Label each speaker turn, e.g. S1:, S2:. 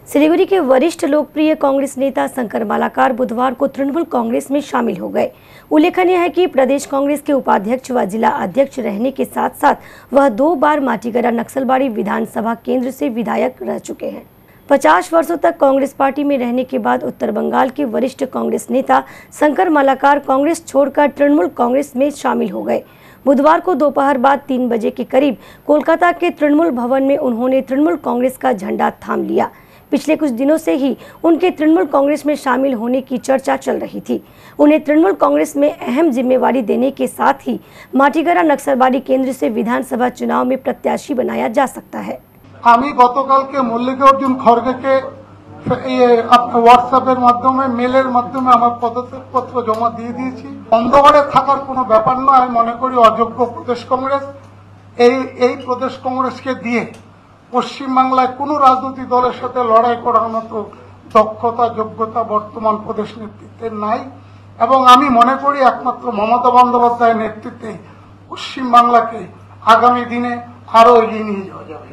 S1: सिलीगुड़ी के वरिष्ठ लोकप्रिय कांग्रेस नेता शंकर मालाकार बुधवार को तृणमूल कांग्रेस में शामिल हो गए। उल्लेखनीय है कि प्रदेश कांग्रेस के उपाध्यक्ष व जिला अध्यक्ष रहने के साथ साथ वह 2 बार माटीगड़ा नक्सलबाड़ी विधानसभा केंद्र से विधायक रह चुके हैं। 50 वर्षों तक कांग्रेस पार्टी में रहने के बाद उत्तर बंगाल के वरिष्ठ कांग्रेस नेता शंकर मालाकार कांग्रेस छोड़कर तृणमूल कांग्रेस में शामिल हो गए। बुधवार को दोपहर बाद 3 बजे के करीब कोलकाता के तृणमूल भवन में उन्होंने तृणमूल कांग्रेस का झंडा थाम लिया। पिछले कुछ दिनों से ही उनके तृणमूल कांग्रेस में शामिल होने की चर्चा चल रही थी। उन्हें तृणमूल कांग्रेस में अहम जिम्मेवारी देने के साथ ही माटीगड़ा नक्सलबाड़ी केंद्र से विधानसभा चुनाव में प्रत्याशी बनाया जा सकता है।
S2: আমি গতকালকে মল্লিকার্জুন খড়গেকে হোয়াটসঅ্যাপের মাধ্যমে মেলের মাধ্যমে আমার পদত্যাগপত্র জমা দিয়ে দিয়েছি। অন্ধকারে থাকার কোনো ব্যাপার নয়। আমি মনে করি অযোগ্য প্রদেশ কংগ্রেস এই প্রদেশ কংগ্রেসকে দিয়ে পশ্চিমবাংলায় কোনো রাজনৈতিক দলের সাথে লড়াই করার মতো দক্ষতা যোগ্যতা বর্তমান প্রদেশ নেতৃত্বের নাই এবং আমি মনে করি একমাত্র মমতা বন্দ্যোপাধ্যায়ের নেতৃত্বে পশ্চিমবাংলাকে আগামী দিনে আরো এগিয়ে নিয়ে যাওয়া যাবে।